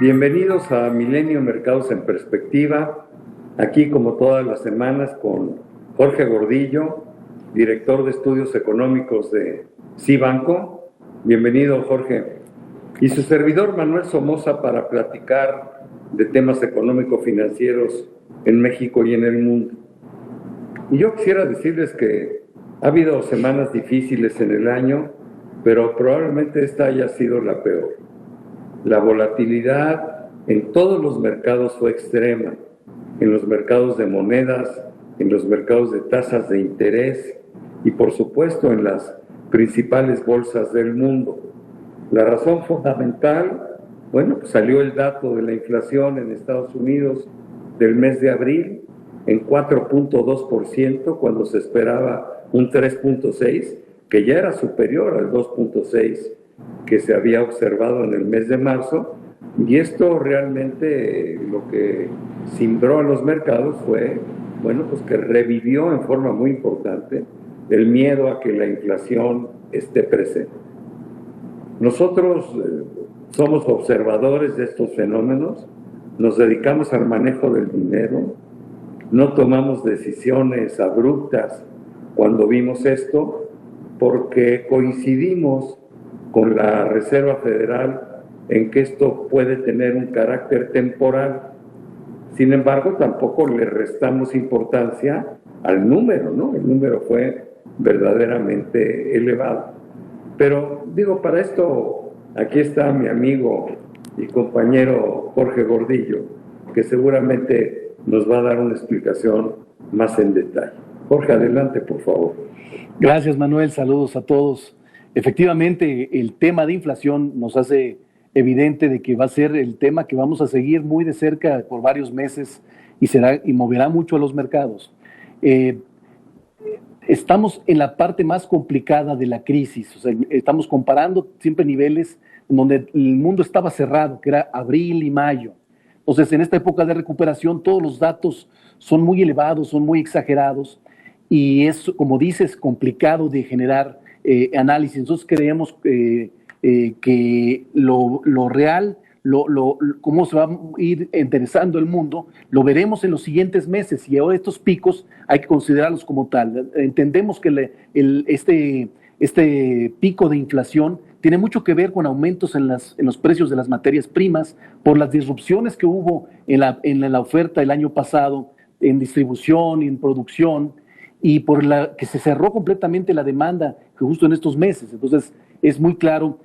Bienvenidos a Milenio Mercados en Perspectiva, aquí como todas las semanas con Jorge Gordillo, director de Estudios Económicos de Cibanco. Bienvenido, Jorge. Y su servidor Manuel Somoza para platicar de temas económico-financieros en México y en el mundo. Y yo quisiera decirles que ha habido semanas difíciles en el año, pero probablemente esta haya sido la peor. La volatilidad en todos los mercados fue extrema, en los mercados de monedas, en los mercados de tasas de interés y por supuesto en las principales bolsas del mundo. La razón fundamental, pues salió el dato de la inflación en Estados Unidos del mes de abril en 4.2% cuando se esperaba un 3.6%, que ya era superior al 2.6% que se había observado en el mes de marzo, y esto realmente lo que cimbró a los mercados fue, pues que revivió en forma muy importante el miedo a que la inflación esté presente. Nosotros somos observadores de estos fenómenos, nos dedicamos al manejo del dinero, no tomamos decisiones abruptas cuando vimos esto, porque coincidimos con la Reserva Federal en que esto puede tener un carácter temporal. Sin embargo, tampoco le restamos importancia al número, ¿no? El número fue verdaderamente elevado. Pero digo, para esto, aquí está mi amigo y compañero Jorge Gordillo, que seguramente nos va a dar una explicación más en detalle. Jorge, adelante, por favor. Gracias, Manuel. Saludos a todos. Efectivamente, el tema de inflación nos hace evidente de que va a ser el tema que vamos a seguir muy de cerca por varios meses y moverá mucho a los mercados. Estamos en la parte más complicada de la crisis, o sea, estamos comparando siempre niveles donde el mundo estaba cerrado, que era abril y mayo. Entonces, en esta época de recuperación, todos los datos son muy elevados, son muy exagerados y es, como dices, complicado de generar análisis. Entonces creemos que lo real, cómo se va a ir interesando el mundo, lo veremos en los siguientes meses y ahora estos picos hay que considerarlos como tal. Entendemos que este pico de inflación tiene mucho que ver con aumentos en los precios de las materias primas por las disrupciones que hubo en la oferta el año pasado, en distribución y en producción, y por la que se cerró completamente la demanda justo en estos meses. Entonces, es muy claro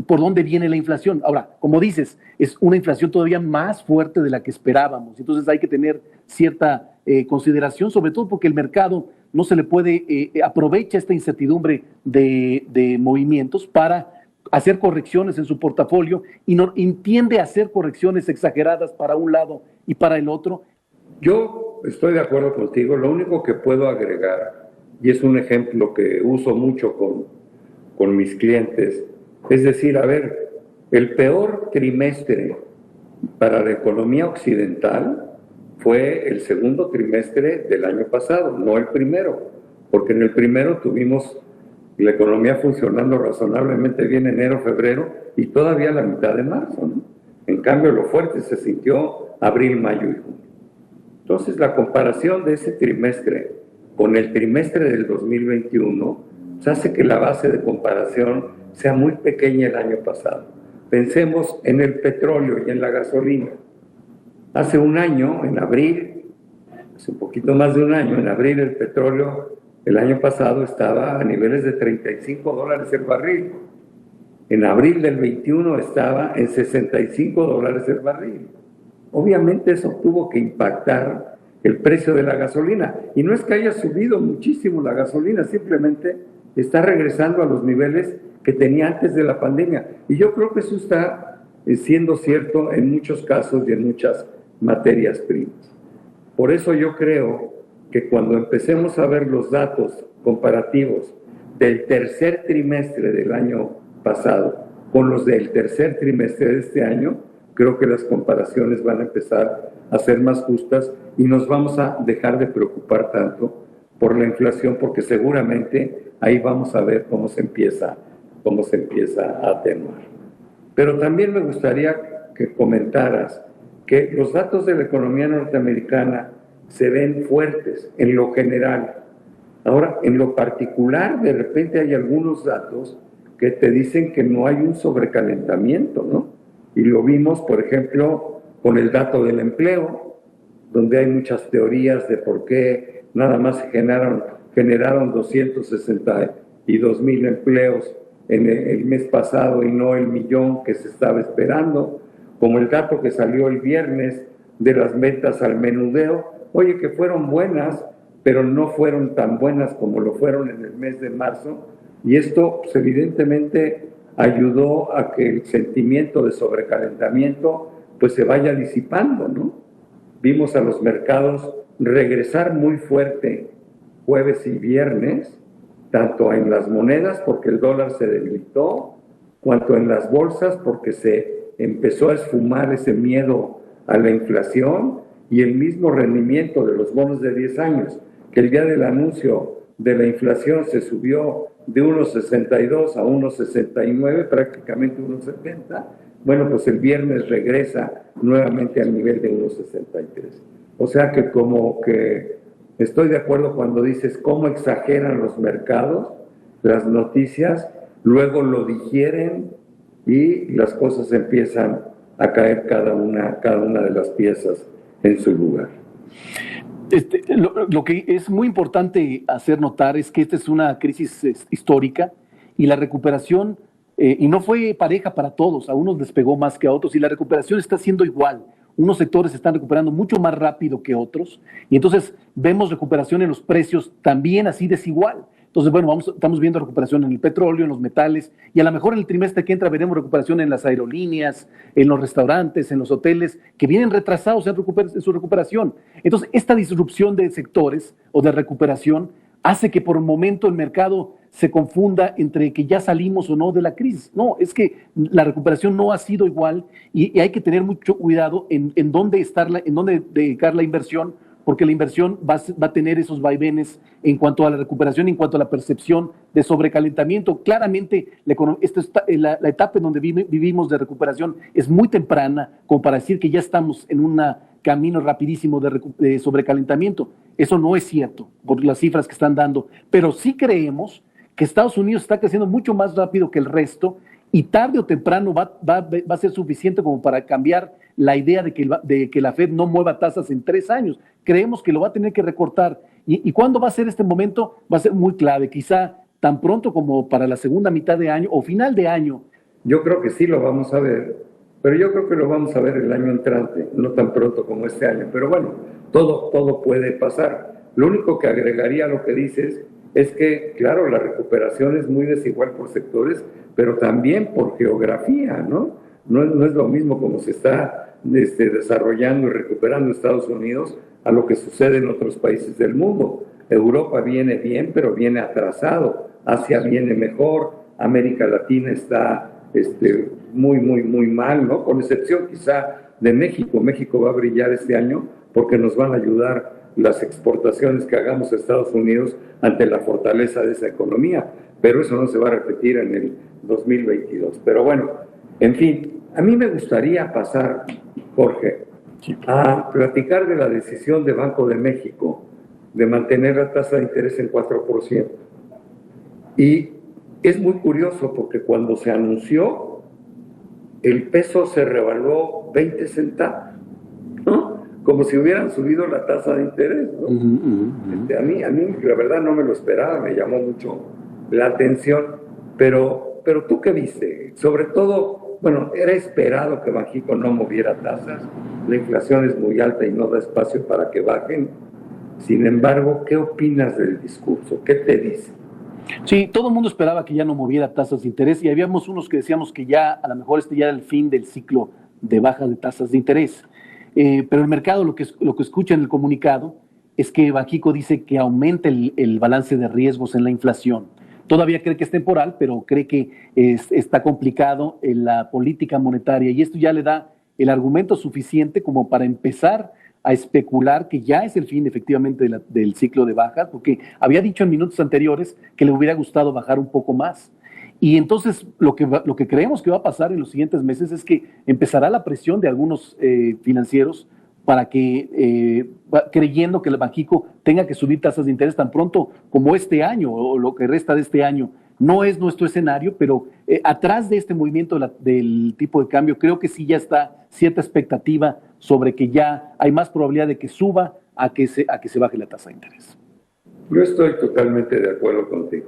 por dónde viene la inflación. Ahora, como dices, es una inflación todavía más fuerte de la que esperábamos. Entonces, hay que tener cierta consideración, sobre todo porque el mercado no se le puede, aprovecha esta incertidumbre de movimientos para hacer correcciones en su portafolio y no tiende a hacer correcciones exageradas para un lado y para el otro. Yo estoy de acuerdo contigo. Lo único que puedo agregar, y es un ejemplo que uso mucho con mis clientes, es decir, a ver, el peor trimestre para la economía occidental fue el segundo trimestre del año pasado, no el primero, porque en el primero tuvimos la economía funcionando razonablemente bien enero, febrero y todavía la mitad de marzo, ¿no? En cambio, lo fuerte se sintió abril, mayo y junio. Entonces, la comparación de ese trimestre con el trimestre del 2021 hace que la base de comparación sea muy pequeña el año pasado. Pensemos en el petróleo y en la gasolina. Hace un año, en abril, hace un poquito más de un año, en abril el petróleo el año pasado estaba a niveles de $35 el barril. En abril del 21 estaba en $65 el barril. Obviamente eso tuvo que impactar el precio de la gasolina. Y no es que haya subido muchísimo la gasolina, simplemente está regresando a los niveles que tenía antes de la pandemia. Y yo creo que eso está siendo cierto en muchos casos y en muchas materias primas. Por eso yo creo que cuando empecemos a ver los datos comparativos del tercer trimestre del año pasado con los del tercer trimestre de este año, creo que las comparaciones van a empezar a ser más justas y nos vamos a dejar de preocupar tanto por la inflación, porque seguramente ahí vamos a ver cómo se empieza a atenuar. Pero también me gustaría que comentaras que los datos de la economía norteamericana se ven fuertes en lo general. Ahora, en lo particular, de repente hay algunos datos que te dicen que no hay un sobrecalentamiento, ¿no? Y lo vimos, por ejemplo, con el dato del empleo, donde hay muchas teorías de por qué nada más se generaron 262,000 empleos en el mes pasado y no el 1,000,000 que se estaba esperando, como el dato que salió el viernes de las ventas al menudeo, oye, que fueron buenas, pero no fueron tan buenas como lo fueron en el mes de marzo, y esto pues, evidentemente ayudó a que el sentimiento de sobrecalentamiento pues se vaya disipando, ¿no? Vimos a los mercados regresar muy fuerte jueves y viernes, tanto en las monedas porque el dólar se debilitó, cuanto en las bolsas porque se empezó a esfumar ese miedo a la inflación, y el mismo rendimiento de los bonos de 10 años, que el día del anuncio de la inflación se subió de 1,62 a 1,69, prácticamente 1,70, bueno, pues el viernes regresa nuevamente al nivel de 1,63. O sea que como que estoy de acuerdo cuando dices cómo exageran los mercados, las noticias, luego lo digieren y las cosas empiezan a caer cada una de las piezas en su lugar. Lo que es muy importante hacer notar es que esta es una crisis histórica y la recuperación, y no fue pareja para todos, a unos les pegó más que a otros, y la recuperación está siendo igual. Unos sectores se están recuperando mucho más rápido que otros, y entonces vemos recuperación en los precios también así desigual. Entonces, bueno, estamos viendo recuperación en el petróleo, en los metales, y a lo mejor en el trimestre que entra veremos recuperación en las aerolíneas, en los restaurantes, en los hoteles, que vienen retrasados en su recuperación. Entonces, esta disrupción de sectores o de recuperación hace que por un momento el mercado se confunda entre que ya salimos o no de la crisis. No, es que la recuperación no ha sido igual y hay que tener mucho cuidado en dónde dedicar la inversión, porque la inversión va a tener esos vaivenes en cuanto a la recuperación, en cuanto a la percepción de sobrecalentamiento. Claramente, la etapa en donde vivimos de recuperación es muy temprana, como para decir que ya estamos en un camino rapidísimo de sobrecalentamiento. Eso no es cierto, por las cifras que están dando, pero sí creemos que Estados Unidos está creciendo mucho más rápido que el resto, y tarde o temprano va a ser suficiente como para cambiar la idea de que la Fed no mueva tasas en 3 años. Creemos que lo va a tener que recortar. ¿Y cuándo va a ser este momento? Va a ser muy clave, quizá tan pronto como para la segunda mitad de año o final de año. Yo creo que sí lo vamos a ver, pero yo creo que lo vamos a ver el año entrante, no tan pronto como este año. Pero bueno, todo puede pasar. Lo único que agregaría a lo que dices es que, claro, la recuperación es muy desigual por sectores, pero también por geografía, ¿no? No es lo mismo como se está desarrollando y recuperando Estados Unidos a lo que sucede en otros países del mundo. Europa viene bien, pero viene atrasado. Asia viene mejor. América Latina está muy mal, ¿no? Con excepción quizá de México. México va a brillar este año porque nos van a ayudar las exportaciones que hagamos a Estados Unidos ante la fortaleza de esa economía, pero eso no se va a repetir en el 2022. Pero bueno, en fin, a mí me gustaría pasar, Jorge, a platicar de la decisión de Banco de México de mantener la tasa de interés en 4%. Y es muy curioso porque cuando se anunció, el peso se revaluó 20 centavos, ¿no? Como si hubieran subido la tasa de interés, ¿no? A mí la verdad no me lo esperaba, me llamó mucho la atención, pero ¿tú qué viste? Sobre todo, bueno, era esperado que Banxico no moviera tasas, la inflación es muy alta y no da espacio para que bajen. Sin embargo, ¿qué opinas del discurso? ¿Qué te dice? Sí, todo el mundo esperaba que ya no moviera tasas de interés, y habíamos unos que decíamos que ya a lo mejor ya era el fin del ciclo de baja de tasas de interés. Pero el mercado lo que escucha en el comunicado es que Banxico dice que aumenta el balance de riesgos en la inflación. Todavía cree que es temporal, pero cree que está complicado en la política monetaria, y esto ya le da el argumento suficiente como para empezar a especular que ya es el fin efectivamente del ciclo de bajas, porque había dicho en minutos anteriores que le hubiera gustado bajar un poco más. Y entonces lo que creemos que va a pasar en los siguientes meses es que empezará la presión de algunos financieros para que, creyendo que el Banxico tenga que subir tasas de interés tan pronto como este año o lo que resta de este año. No es nuestro escenario, pero atrás de este movimiento del tipo de cambio, creo que sí ya está cierta expectativa sobre que ya hay más probabilidad de que suba a que se baje la tasa de interés. Yo estoy totalmente de acuerdo contigo.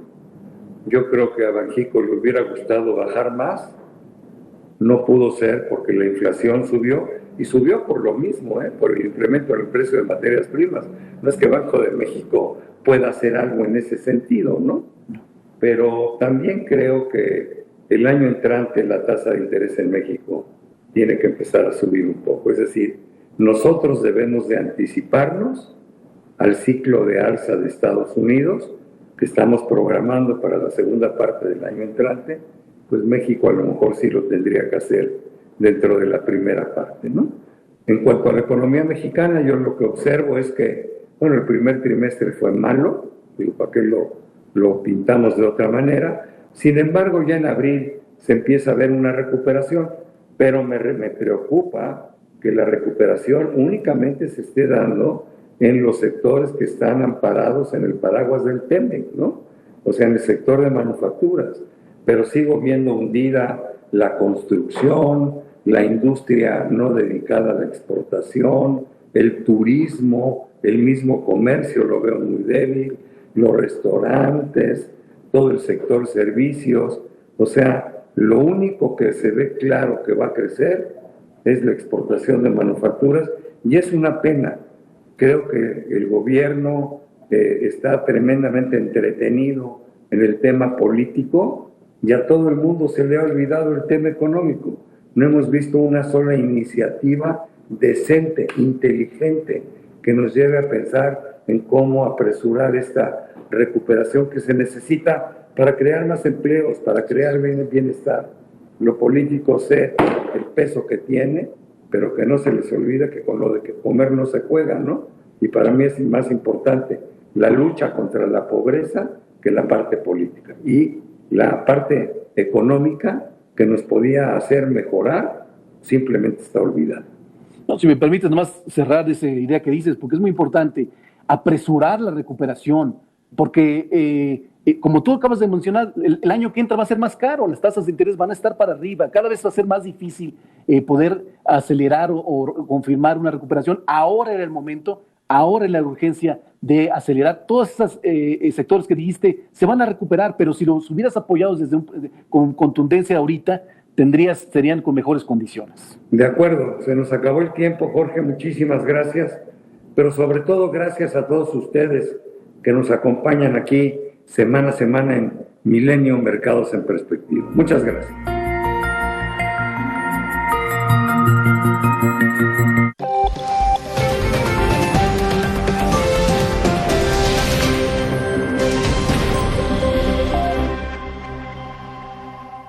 Yo creo que a Banxico le hubiera gustado bajar más, no pudo ser porque la inflación subió, y subió por lo mismo, por el incremento del precio de materias primas. No es que Banco de México pueda hacer algo en ese sentido, ¿no? Pero también creo que el año entrante la tasa de interés en México tiene que empezar a subir un poco. Es decir, nosotros debemos de anticiparnos al ciclo de alza de Estados Unidos que estamos programando para la segunda parte del año entrante. Pues México a lo mejor sí lo tendría que hacer dentro de la primera parte, ¿no? En cuanto a la economía mexicana, yo lo que observo es que, bueno, el primer trimestre fue malo, digo, ¿para qué lo pintamos de otra manera? Sin embargo, ya en abril se empieza a ver una recuperación, pero me preocupa que la recuperación únicamente se esté dando en los sectores que están amparados en el paraguas del TEMEC, ¿no? O sea, en el sector de manufacturas. Pero sigo viendo hundida la construcción, la industria no dedicada a la exportación, el turismo, el mismo comercio lo veo muy débil, los restaurantes, todo el sector servicios. O sea, lo único que se ve claro que va a crecer es la exportación de manufacturas, y es una pena. Creo que el gobierno está tremendamente entretenido en el tema político, y a todo el mundo se le ha olvidado el tema económico. No hemos visto una sola iniciativa decente, inteligente, que nos lleve a pensar en cómo apresurar esta recuperación que se necesita para crear más empleos, para crear bienestar. Lo político sé el peso que tiene, pero que no se les olvida que con lo de que comer no se juega, ¿no? Y para mí es más importante la lucha contra la pobreza que la parte política. Y la parte económica que nos podía hacer mejorar simplemente está olvidada. No, si me permites nomás cerrar esa idea que dices, porque es muy importante apresurar la recuperación, porque como tú acabas de mencionar, el año que entra va a ser más caro, las tasas de interés van a estar para arriba, cada vez va a ser más difícil poder acelerar o confirmar una recuperación. Ahora era el momento, ahora es la urgencia de acelerar. Todos esos sectores que dijiste se van a recuperar, pero si los hubieras apoyado con contundencia ahorita, serían con mejores condiciones. De acuerdo, se nos acabó el tiempo, Jorge, muchísimas gracias, pero sobre todo gracias a todos ustedes que nos acompañan aquí semana a semana en Milenio Mercados en Perspectiva. Muchas gracias.